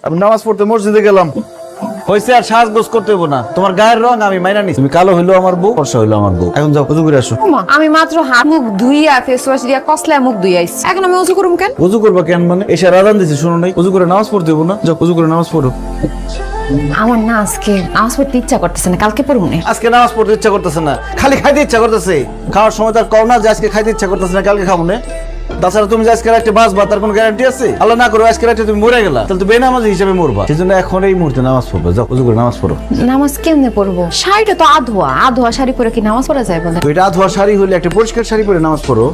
আমি নামাজ পড়তে মসজিদে গেলাম, হয়েছে আর সাজগোজ করতে হইব না। তোমার গায়ের রং আমি মাইনা নিছি, তুমি কালো হইলো আমার বউ, ফর্সা হইলো আমার বউ। এখন যাও উজু করে আসো। আমি মাত্র হাত মুখ ধুইয়া ফেস ওয়াশ দিয়া কসলা মুখ ধুইয়া আইছি, এখন আমি উজু করুম কেন? উজু করবা কেন মানে? এসে রাজান দিছি শুনো নাই? উজু করে নামাজ পড়তে হইব না? যাও উজু করে নামাজ পড়ো। আমার না আজকে নামাজ পড়তে ইচ্ছা করতেছে না, কালকে পড়ুম না। আজকে নামাজ পড়তে ইচ্ছা করতেছে না, খালি খাইতে ইচ্ছা করতেছে। খাওয়ার সময় তার কও না যে আজকে খাইতে ইচ্ছা করতেছে না, কালকে খাবো না। তাছাড়া তুমি যে আজকে রাতে বাঁচবা তার কোনো গ্যারান্টি আছে? আল্লাহ না করো আজকে রাতে তুমি মরে গেলা, তাহলে তো বেনামাজি হিসেবে মরবা। সেজন্য এখন এই মুহূর্তে নামাজ পড়বে, যাও উজু করে নামাজ পড়ো। নামাজ কেমনে পড়বো? শাড়িটা তো আধোয়া, আধোয়া শাড়ি পরে কি নামাজ পড়া যায় বলে? তো এটা ধোয়া শাড়ি হইলে একটা পরিষ্কার শাড়ি পরে নামাজ পড়ো।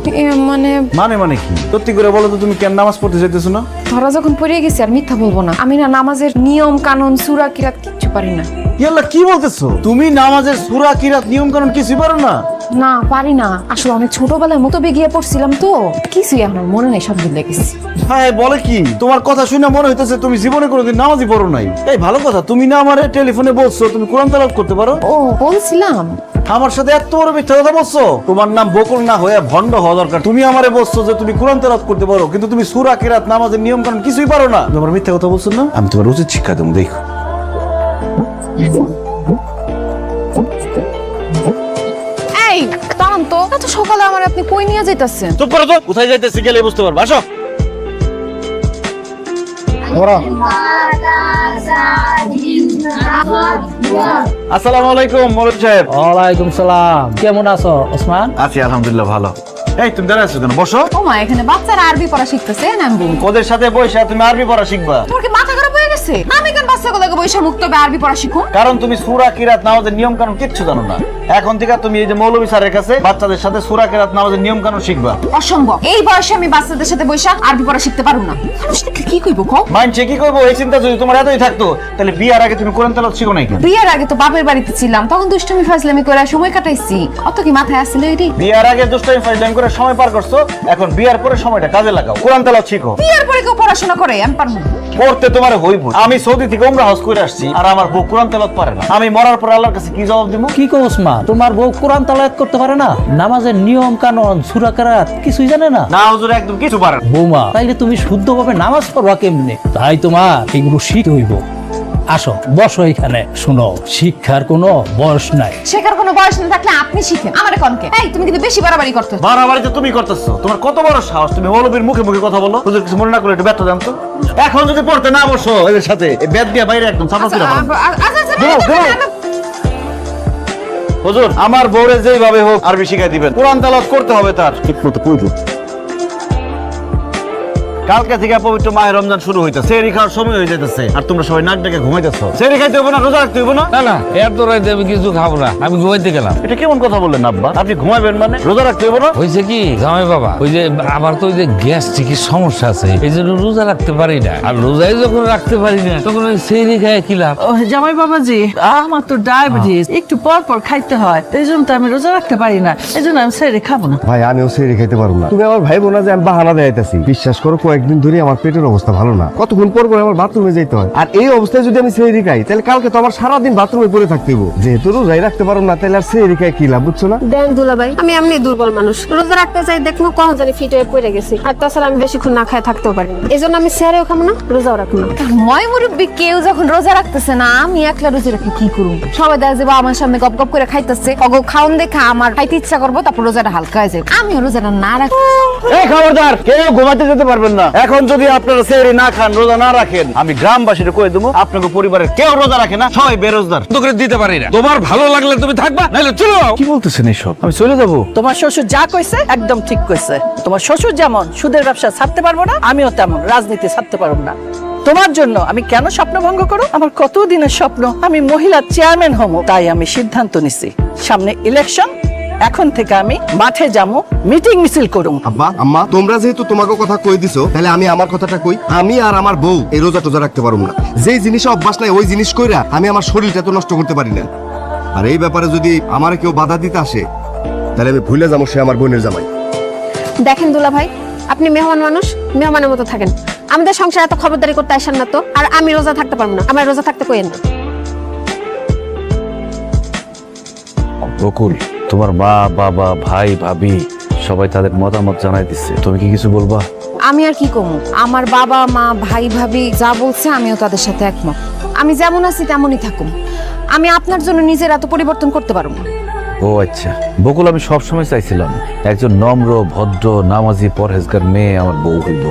মানে মানে কি সত্যি করে বলো তো, তুমি কেন নামাজ পড়তে চাইতেছো না? ধরা যখন পড়ে গেছি আর মিথ্যা বলবো না। আমি না নামাজের নিয়ম কানুন সূরা কিরাত কিচ্ছু পারি না। ইয়াল্লা কি বলতেছো তুমি? নামাজের সূরা কিরাত নিয়ম কানুন কিছুই পারো না? না পারি না, আসলে অনেক ছোটবেলায় মতো বেগিয়ে পড়ছিলাম তো, কিছুই আমার মনে নেই, সব ভুলে গেছি। হ্যাঁ বলে কি? তোমার কথা শুনে মনে হইতেছে তুমি জীবনে কোনোদিন নামাজই পড়ো নাই। এই ভালো কথা, তুমি না আমারে টেলিফোনে বলছো তুমি কোরআন তেলাওয়াত করতে পারো। ও বলছিলাম। আমার সাথে এত বড় মিথ্যা কথা বলছো? তোমার নাম বকুল না হয়ে ভণ্ড হওয়া দরকার। তুমি আমারে বলছো যে তুমি কোরআন তেলাওয়াত করতে পারো, কিন্তু তুমি সূরা কিরাত নামাজের নিয়ম কানুন কিছুই পারো না। তোমার মিথ্যা কথা বলছো না? আমি তোমার উচিত শিক্ষা দেবো, দেখো। এই দাঁড়ান তো, এত সকালে আমার আপনি কই নিয়ে যাইতাছেন? চুপ করো তো, কোথায় যাইতেছি গেলে বুঝতে পারবো। আসো। আসসালামু আলাইকুম মৌলভী সাহেব। ওয়ালাইকুম সালাম, কেমন আছো ওসমান? আছি আলহামদুলিল্লাহ ভালো। এই তুমি দাঁড়ায় আছো কেন? বসো। ও মা, এখানে বাচ্চারা আরবি পড়া শিখতেছে, না আমি বলবো। ওদের সাথে বসে তুমি আরবি পড়া শিখবা? তোর কি মাথা খারাপ হয়ে গেছে? আমি কেন বাচ্চাগুলোকে বৈশা মুক্ত হবে আরবি পড়া শিখুন? কারণ তুমি সূরা কিরাত নামাজের নিয়ম কানুন কিচ্ছু জানো না। এখন থেকে তুমি এই যে মৌলভী স্যারের কাছে বাচ্চাদের সাথে সূরা কিরাত নামাজের নিয়ম কানুন শিখবা। অসম্ভব, এই বয়সে আমি বাচ্চাদের সাথে বৈশা আরবি পড়া শিখতে পারবো না। মানুষ কি কইবো কও? মাইন্ডে কি করবো এই চিন্তা যদি তোমার এতই থাকতো, তাহলে বিয়ার আগে তুমি কোরআন তেলাওয়াত শিখো নাই কেন? বিয়ের আগে তো বাপের বাড়িতে ছিলাম, তখন দুষ্টুমি ফাজলামি করে সময় কাটাইছি। অত কি মাথায় আসছিল এটি? বিয়ার আগে দুষ্টামি ফাজলামি করে সময় পার করছো, এখন বিয়ার পরে সময়টা কাজে লাগাও, কোরআন তেলাওয়াত শিখো। বিয়ের পরে কেউ পড়াশোনা করে? আমি পারবো না। করতে তোমার হইব। আমি সৌদি থেকে উমরা হজ করে আসছি, আর আমার বউ কোরআন তেলাওয়াত পারে না। আমি মরার পর আল্লাহর কাছে কি জবাব দিব? কি কো ওসমান, তোমার বউ কোরআন তেলাওয়াত করতে পারে না? নামাজের নিয়ম কানুন সূরা কিরাত কিছুই জানে না? না হুজুর, একদম কিছু পারে না। বৌমা, তাইলে তুমি শুদ্ধভাবে নামাজ পড়বা কেমনে? তাই তোমার এগুলো শিখতে হইব। আসো বসো এখানে, শুনো, শিক্ষার কোনো বয়স নাই। শেখার কোনো বয়স না থাকলে আপনি শিখেন, আমারে কনকে? এই তুমি কিন্তু বেশি বাড়াবাড়ি করতেছো। বাড়াবাড়ি তো তুমি করতেছো। তোমার কত বড় সাহস, তুমি মৌলবীর মুখে মুখে কথা বলো। হুজুর কিছু মনে না করলে একটু ব্যর্থ জানতো। এখন যদি পড়তে না বসো এদের সাথে, এই ব্যাট দিয়ে বাইরে একদম চাপা ফিরে পড়ো। হুজুর আমার বউরে যেইভাবে হোক আরবি শিখাই দিবেন, কোরআন তেলাওয়াত করতে হবে তার ঠিকমতো পড়বো। কালকে থেকে পবিত্র মাহে রমজান শুরু হইতেছে, সেহরি খাওয়ার সময় হয়ে যাইতেছে, আর তোমরা সবাই নাক ডেকে ঘুমাইতেছো। সেহরি খাইতে হবে না, রোজা রাখতে হবে না? না না, এর তো রাইতে আমি কিছু খাবো না, আমি ঘুমাইতে গেলাম। এটা কেমন কথা বললেন আব্বা? আপনি ঘুমাবেন মানে রোজা রাখতে হবে না? হয়েছে কি জামাই বাবা, ওই যে আমার তো ওই যে গ্যাস্ট্রিকের সমস্যা আছে, এই জন্য রোজা রাখতে পারি না। আর রোজাই যখন রাখতে পারি না, তখন ওই সেহরি খায় কি লাভ? ও জামাই বাবাজি, আমার তো ডায়াবেটিস, একটু পর পর খাইতে হয়, এই জন্য তো আমি রোজা রাখতে পারি না, এই জন্য আমি সেরে খাবো না। ভাই আমিও সেরে খাইতে পারবো না। তুমি আমার ভাই বোনা যে আমি বাহানা দেয়াইতেছি, বিশ্বাস করো কয়েকদিন ধরে আমার পেটের অবস্থা ভালো না। কতক্ষণ পর পর আমার বাথরুমে যেতে হয়, আর এই অবস্থায় যদি আমি সেহরি খাই তাহলে কালকে তো আমার সারাদিন বাথরুমে পড়ে থাকতে হইব। যেহেতু রোজাই রাখতে পারো না, তাহলে আর সেহরি খাই কি লাভ, বুঝছো না? দেন দুলাভাই, আমি এমনি দুর্বল মানুষ, রোজা রাখতে চাই দেখবো কখন জানি ফিট হয়ে পড়ে গেছি, আর তাছাড়া আমি বেশিক্ষণ না খায় থাকতেও পারি না, এই জন্য আমি সেরেও খাবো না, রোজাও রাখবো না। ময় মুরব্বী কেউ যখন রোজা রাখতেছে না, আমি একলা রোজা রাখি কি করুম? সবাই দেখা যাবে আমার সামনে গপ গপ করে খাইতেছে, অগো খাওন দেখা আমার খাইতে ইচ্ছা করবো, তারপর রোজাটা হালকা হয়ে যায়। আমিও রোজাটা না রাখি। এই খবরদার, কেউ ঘুমাতে যেতে পারবেন না। এখন যদি আপনারা সেহরি না খান, রোজা না রাখেন, আমি গ্রামবাসীরা কয়ে দেবো আপনাকে পরিবারের কেউ রোজা রাখে না, সবাই বেরোজগার। তো করে দিতে পারি না। তোমার ভালো লাগলে তুমি থাকবা, নাহলে চলে যাও। কি বলতেছেন এইসব? আমি চলে যাবো? তোমার শ্বশুর যা কইছে একদম ঠিক কইছে। তোমার শ্বশুর যেমন সুদের ব্যবসা ছাড়তে পারবো না, আমিও তেমন রাজনীতি ছাড়তে পারবো না। তোমার জন্য আমি কেন স্বপ্ন ভঙ্গ করো? আমার কত দিনের স্বপ্ন আমি মহিলা চেয়ারম্যান হব, তাই আমি সিদ্ধান্ত নিছি সামনে ইলেকশন, এখন থেকে আমি মাঠে যাবো, মিটিং মিছিল করুম। আব্বা আম্মা, তোমরা যেহেতু তোমাকে কথা কই দিছো, তাহলে আমি আমার কথাটা কই। আমি আর আমার বউ এই রোজা টোজা রাখতে পারবো না। যেই জিনিসে অভ্যাস নাই ওই জিনিস কইরা আমি আমার শরীরটা তো নষ্ট করতে পারি না। আর এই ব্যাপারে যদি আমার কেউ বাধা দিতে আসে, তাহলে আমি ভুলে যাবো সে আমার বোনের জামাই। দেখেন দুলাভাই, আপনি মেহমান মানুষ, মেহমানের মতো থাকেন, আমাদের সংসারে এত খবরদারি করতে আসেন না তো। আর আমি রোজা থাকতে পারবো না, আমার রোজা থাকতে কইেন না। বকুল, তোমার মা বাবা ভাই ভাবি সবাই তাদের মতামত জানাই দিচ্ছে, তুমি কি কিছু বলবা? আমি আর কি কমু, আমার বাবা মা ভাই ভাবি যা বলছে আমিও তাদের সাথে একমত। আমি যেমন আছি তেমনই থাকুম। আমি আপনার জন্য নিজের এত পরিবর্তন করতে পারবো না। ও আচ্ছা বকুল, আমি সবসময় চাইছিলাম একজন নম্র ভদ্র নামাজি পরহেজগার মেয়ে আমার বউ হইব।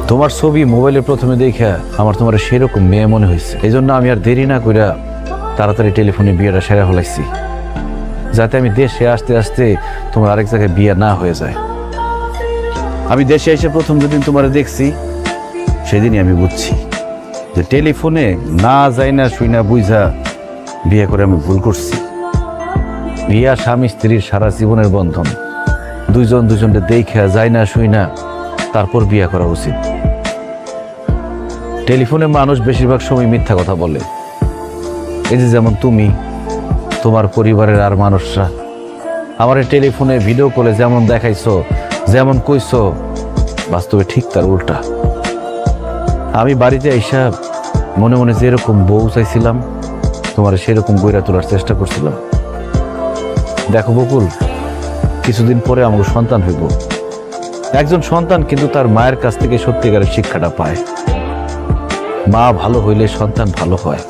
তোমার ছবি মোবাইলে প্রথমে দেখে আমার তোমার সেরকম মেয়ে মনে হয়েছে। এই জন্য আমি আর দেরি না কইরা তাড়াতাড়ি টেলিফোনে বিয়েটা সেরা হলাইছি, যাতে আমি দেশে আসতে আসতে তোমার আরেক জায়গায় বিয়ে না হয়ে যায়। আমি দেশে এসে প্রথম যেদিন তোমার দেখছি সেদিনই আমি বুঝছি যে টেলিফোনে না যাই না শুই না বুঝা বিয়ে করে আমি ভুল করছি। বিয়া স্বামী স্ত্রীর সারা জীবনের বন্ধন, দুইজন দুজনকে দেখা যায় না শুই না তারপর বিয়ে করা উচিত। টেলিফোনে মানুষ বেশিরভাগ সময় মিথ্যা কথা বলে। এই যে যেমন তুমি, তোমার পরিবারের আর মানুষরা আমার এই টেলিফোনে ভিডিও কলে যেমন দেখাইছো যেমন কইছো, বাস্তবে ঠিক তার উল্টা। আমি বাড়িতে আইসা মনে মনে যেরকম বউ চাইছিলাম তোমার সেরকম গইরা তোলার চেষ্টা করছিলাম। দেখো বকুল, কিছুদিন পরে আমার সন্তান হইব। একজন সন্তান কিন্তু তার মায়ের কাছ থেকে সত্যিকারের শিক্ষাটা পায়। মা ভালো হইলে সন্তান ভালো হয়,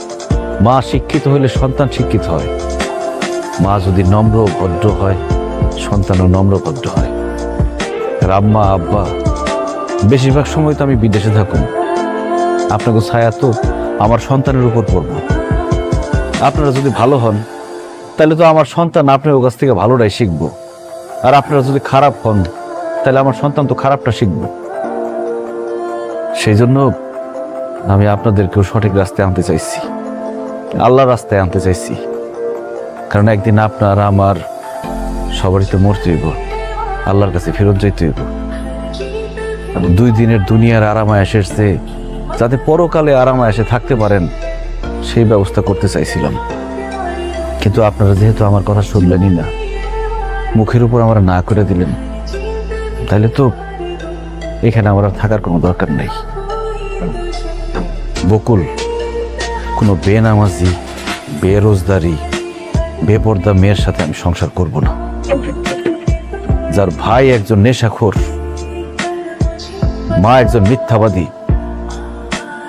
মা শিক্ষিত হইলে সন্তান শিক্ষিত হয়, মা যদি নম্র ভদ্র হয় সন্তানও নম্র ভদ্র হয়। আর আম্মা আব্বা বেশিরভাগ সময় তো আমি বিদেশে থাকুন, আপনাকে ছায়া তো আমার সন্তানের উপর পড়ব। আপনারা যদি ভালো হন তাহলে তো আমার সন্তান আপনার কাছ থেকে ভালোটাই শিখবো, আর আপনারা যদি খারাপ হন তাহলে আমার সন্তান তো খারাপটা শিখব। সেই জন্য আমি আপনাদেরকেও সঠিক রাস্তায় আনতে চাইছি, আল্লাহর রাস্তায় আনতে চাইছি। কারণ একদিন আপনার আমার সবারই তো মরতে হইব, আল্লাহর কাছে ফেরত যাইতে হইব। 2 দিনের দুনিয়ার আরামায় এসেছে, যাতে পরকালে আরামায় এসে থাকতে পারেন সেই ব্যবস্থা করতে চাইছিলাম। কিন্তু আপনারা যেহেতু আমার কথা শুনলেনই না, মুখের উপর আমার না করে দিলেন, তাহলে তো এখানে আমার আর থাকার কোনো দরকার নেই। বকুল, কোনো বেনামাজি বেরোজগারি বেপর্দা মেয়ের সাথে আমি সংসার করব না। যার ভাই একজন নেশাখোর, মা একজন মিথ্যাবাদী,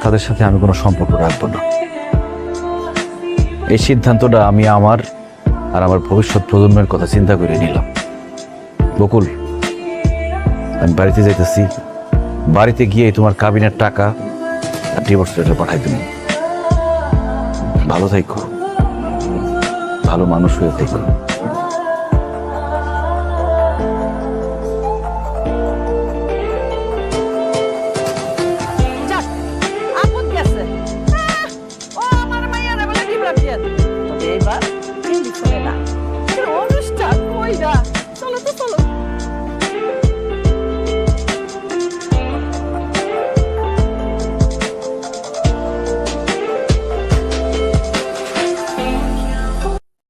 তাদের সাথে আমি কোনো সম্পর্ক রাখবো না। এই সিদ্ধান্তটা আমি আমার আর আমার ভবিষ্যৎ প্রজন্মের কথা চিন্তা করে নিলাম। বকুল, আমি বাড়িতে যাইতেছি, বাড়িতে গিয়ে তোমার কাবিনের টাকা আর ডিভোর্স লেটার পাঠাই দেব। ভালো থাইকো, ভালো মানুষ হয়ে থাইকো।